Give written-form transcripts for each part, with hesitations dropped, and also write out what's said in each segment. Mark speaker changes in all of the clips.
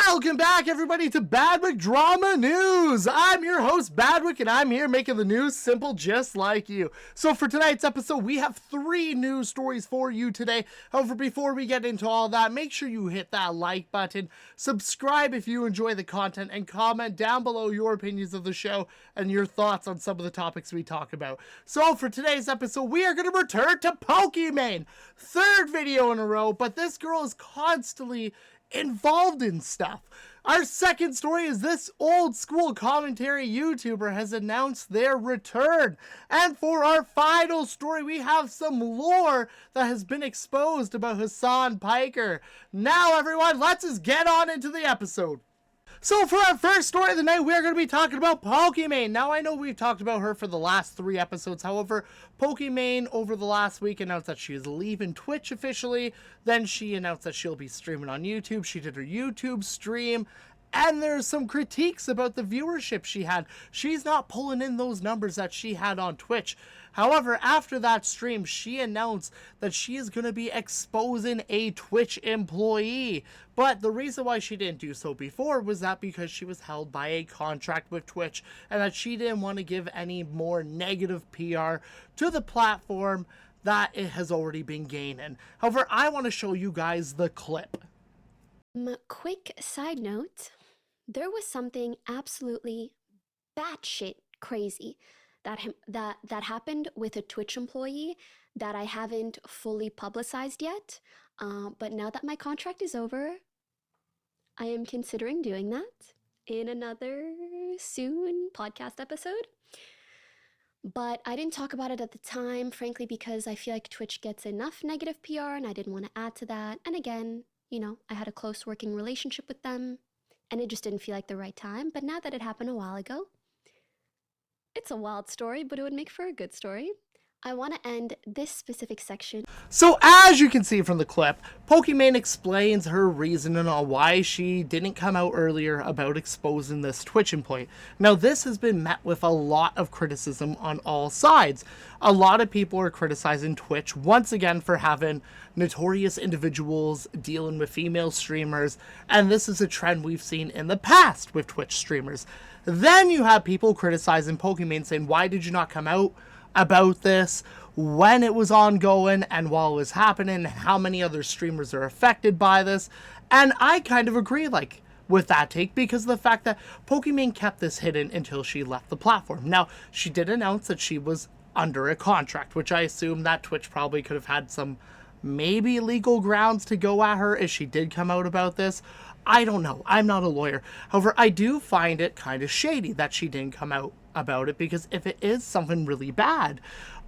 Speaker 1: Welcome back, everybody, to Badwick Drama News. I'm your host, Badwick, and I'm here making the news simple just like you. So for tonight's episode, we have 3 news stories for you today. However, before we get into all that, make sure you hit that like button, subscribe if you enjoy the content, and comment down below your opinions of the show and your thoughts on some of the topics we talk about. So for today's episode, we are going to return to Pokimane. 3rd video in a row, but this girl is constantly involved in stuff. Our 2nd story is this old school commentary YouTuber has announced their return. And for our final story, we have some lore that has been exposed about Hasan Piker. Now, everyone, let's just get on into the episode. So for our first story of the night, we are going to be talking about Pokimane. Now, I know we've talked about her for the last 3 episodes. However, Pokimane over the last week announced that she is leaving Twitch officially. Then she announced that she'll be streaming on YouTube. She did her YouTube stream. And there's some critiques about the viewership she had. She's not pulling in those numbers that she had on Twitch. However, after that stream, she announced that she is going to be exposing a Twitch employee. But the reason why she didn't do so before was that because she was held by a contract with Twitch and that she didn't want to give any more negative PR to the platform that it has already been gaining. However, I want to show you guys the clip.
Speaker 2: Quick side note, there was something absolutely batshit crazy that happened with a Twitch employee that I haven't fully publicized yet. But now that my contract is over, I am considering doing that in another soon podcast episode. But I didn't talk about it at the time, frankly, because I feel like Twitch gets enough negative PR and I didn't want to add to that. And again, you know, I had a close working relationship with them and it just didn't feel like the right time. But now that it happened a while ago, it's a wild story, but it would make for a good story. I want to end this specific section.
Speaker 1: So as you can see from the clip, Pokimane explains her reasoning on why she didn't come out earlier about exposing this Twitch employee. Now this has been met with a lot of criticism on all sides. A lot of people are criticizing Twitch once again for having notorious individuals dealing with female streamers, and this is a trend we've seen in the past with Twitch streamers. Then you have people criticizing Pokimane saying, why did you not come out about this when it was ongoing and while it was happening, and how many other streamers are affected by this? And I kind of agree with that take, because of the fact that Pokimane kept this hidden until she left the platform. Now, she did announce that she was under a contract, which I assume that Twitch probably could have had some maybe legal grounds to go at her if she did come out about this. I don't know. I'm not a lawyer. However, I do find it kind of shady that she didn't come out about it, because if it is something really bad,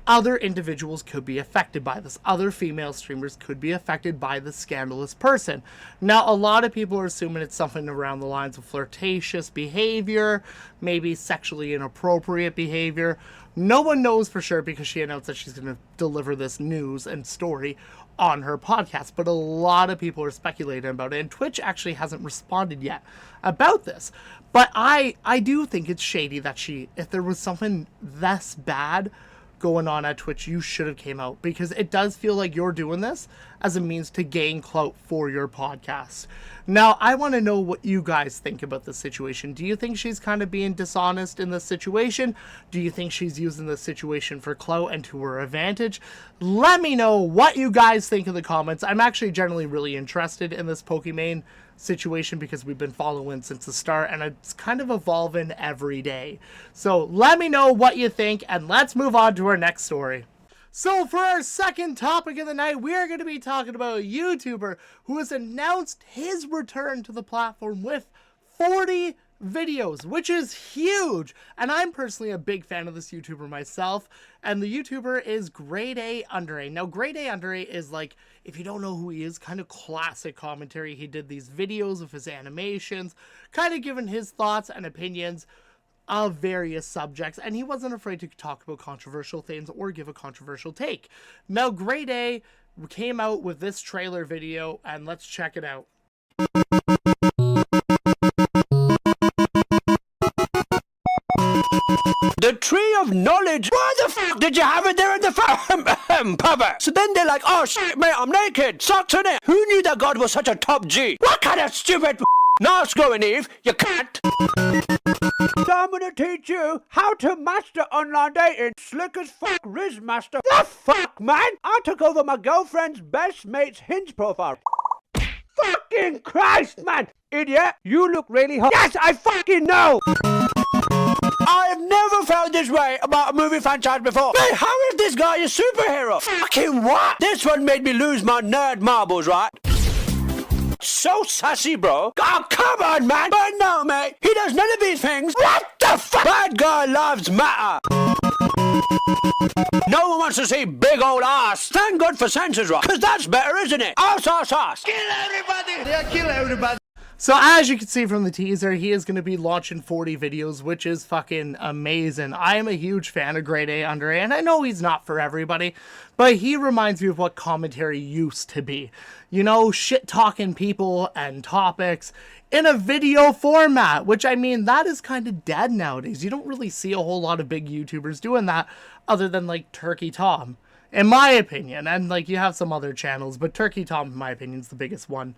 Speaker 1: other individuals could be affected by this. Other female streamers could be affected by this scandalous person. Now, a lot of people are assuming it's something around the lines of flirtatious behavior, maybe sexually inappropriate behavior. No one knows for sure, because she announced that she's going to deliver this news and story on her podcast, but a lot of people are speculating about it, and Twitch actually hasn't responded yet about this. But I do think it's shady that if there was something this bad going on at Twitch, you should have came out, because it does feel like you're doing this as a means to gain clout for your podcast. Now, I want to know what you guys think about this situation. Do you think she's kind of being dishonest in this situation? Do you think she's using this situation for clout and to her advantage? Let me know what you guys think in the comments. I'm actually generally really interested in this Pokimane situation, because we've been following since the start and it's kind of evolving every day. So let me know what you think, and let's move on to our next story. So for our 2nd topic of the night, we are going to be talking about a YouTuber who has announced his return to the platform with 40 videos, which is huge. And I'm personally a big fan of this YouTuber myself. And the YouTuber is Grade A Under A. Now, Grade A Under A is, like, if you don't know who he is, kind of classic commentary. He did these videos of his animations, kind of giving his thoughts and opinions of various subjects, and he wasn't afraid to talk about controversial things or give a controversial take. Now, Grade A came out with this trailer video, and let's check it out.
Speaker 3: The tree of knowledge. Why the f*** did you have it there at the papa? So then they're like, oh shit, mate, I'm naked. Sucks on it. Who knew that God was such a top G? What kind of stupid Nice going, Eve. You can't. So I'm gonna teach you how to master online dating. Slick as fuck, Riz Master. The fuck, man? I took over my girlfriend's best mate's Hinge profile. Fucking Christ, man! Idiot, you look really hot. Yes, I fucking know! I have never felt this way about a movie franchise before. But how is this guy a superhero? Fucking what? This one made me lose my nerd marbles, right? So sassy, bro. Oh, come on, man. But no, mate. He does none of these things. What the fuck? Bad guy lives matter. No one wants to see big old ass. Thank God for censors, right? Because that's better, isn't it? Ass. Kill everybody. Yeah, kill everybody.
Speaker 1: So as you can see from the teaser, he is going to be launching 40 videos, which is fucking amazing. I am a huge fan of Grade A Under A, and I know he's not for everybody, but he reminds me of what commentary used to be. You know, shit-talking people and topics in a video format, which, I mean, that is kind of dead nowadays. You don't really see a whole lot of big YouTubers doing that other than, like, Turkey Tom, in my opinion. And, like, you have some other channels, but Turkey Tom, in my opinion, is the biggest one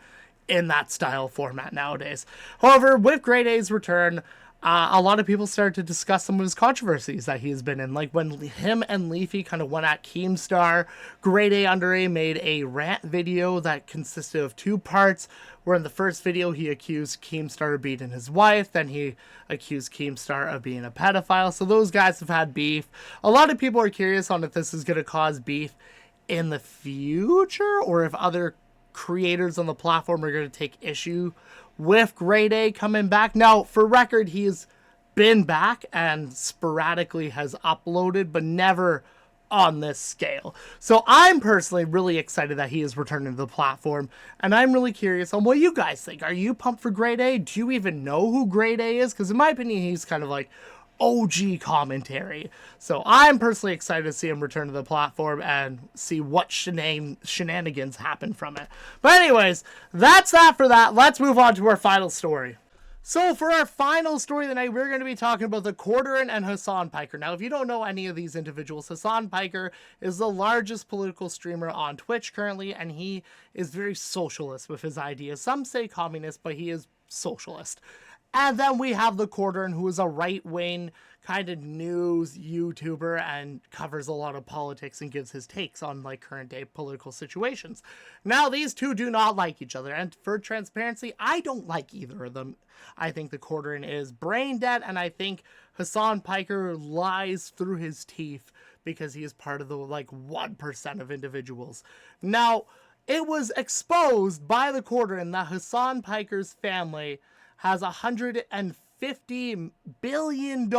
Speaker 1: in that style format nowadays. However, with Grade A's return, a lot of people started to discuss some of his controversies that he has been in. Like when him and Leafy kind of went at Keemstar, Grade A Under A made a rant video that consisted of 2 parts, where in the first video he accused Keemstar of beating his wife, then he accused Keemstar of being a pedophile. So those guys have had beef. A lot of people are curious on if this is going to cause beef in the future, or if other creators on the platform are going to take issue with Grade A coming back. Now, for record, he's been back and sporadically has uploaded, but never on this scale. So I'm personally really excited that he is returning to the platform, and I'm really curious on what you guys think. Are you pumped for Grade A? Do you even know who Grade A is? Because in my opinion, he's kind of like OG commentary. So I'm personally excited to see him return to the platform and see what shenanigans happen from it. But anyways, that's that for that. Let's move on to our final story. So for our final story of the night, we're going to be talking about the Quarterin and Hasan Piker. Now, if you don't know any of these individuals, Hasan Piker is the largest political streamer on Twitch currently, and he is very socialist with his ideas. Some say communist, but he is socialist. And then we have the Quarterin, who is a right-wing kind of news YouTuber and covers a lot of politics and gives his takes on like current day political situations. Now, these two do not like each other, and for transparency, I don't like either of them. I think the Quarterin is brain dead, and I think Hasan Piker lies through his teeth because he is part of the like 1% of individuals. Now, it was exposed by the Quarterin that Hasan Piker's family has $150 billion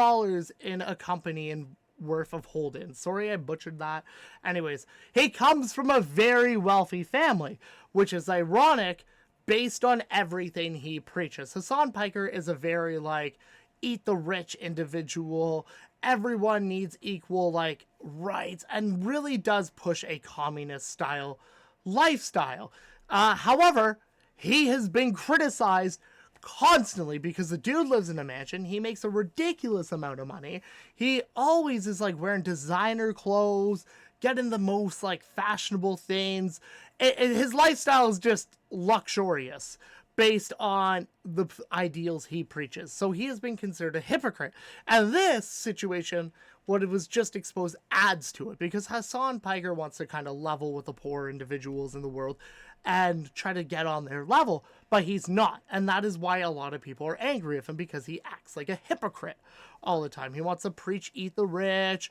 Speaker 1: in a company and worth of holdings. Sorry, I butchered that. Anyways, he comes from a very wealthy family, which is ironic based on everything he preaches. Hasan Piker is a very, like, eat the rich individual. Everyone needs equal, like, rights, and really does push a communist-style lifestyle. However, he has been criticized constantly because the dude lives in a mansion. He makes a ridiculous amount of money. He always is like wearing designer clothes, getting the most like fashionable things. His lifestyle is just luxurious based on the ideals he preaches. So he has been considered a hypocrite. And this situation, what it was just exposed, adds to it, because Hasan Piker wants to kind of level with the poor individuals in the world and try to get on their level, but he's not. And that is why a lot of people are angry with him, because he acts like a hypocrite all the time. He wants to preach eat the rich,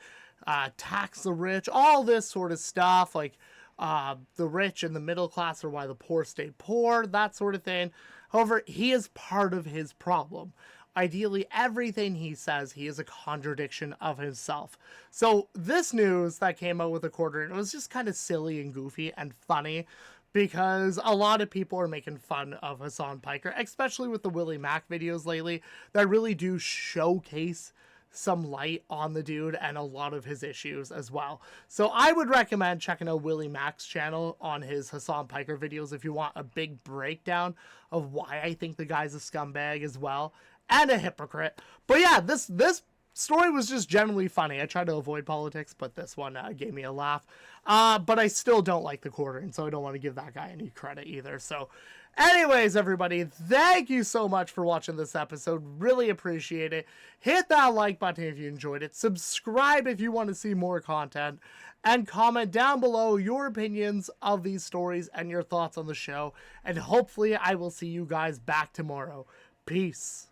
Speaker 1: tax the rich, all this sort of stuff, like the rich and the middle class are why the poor stay poor, that sort of thing. However, he is part of his problem. Ideally, everything he says, he is a contradiction of himself. So this news that came out with the Quarterin, it was just kind of silly and goofy and funny, because a lot of people are making fun of Hasan Piker, especially with the Willy Mac videos lately, that really do showcase some light on the dude and a lot of his issues as well. So I would recommend checking out Willy Mac's channel on his Hasan Piker videos if you want a big breakdown of why I think the guy's a scumbag as well, and a hypocrite. But yeah, this story was just generally funny. I try to avoid politics, but this one gave me a laugh. But I still don't like the Quarterin, so I don't want to give that guy any credit either. So Anyways, everybody, thank you so much for watching this episode. Really appreciate it. Hit that like button if you enjoyed it. Subscribe if you want to see more content. And comment down below your opinions of these stories and your thoughts on the show. And hopefully I will see you guys back tomorrow. Peace.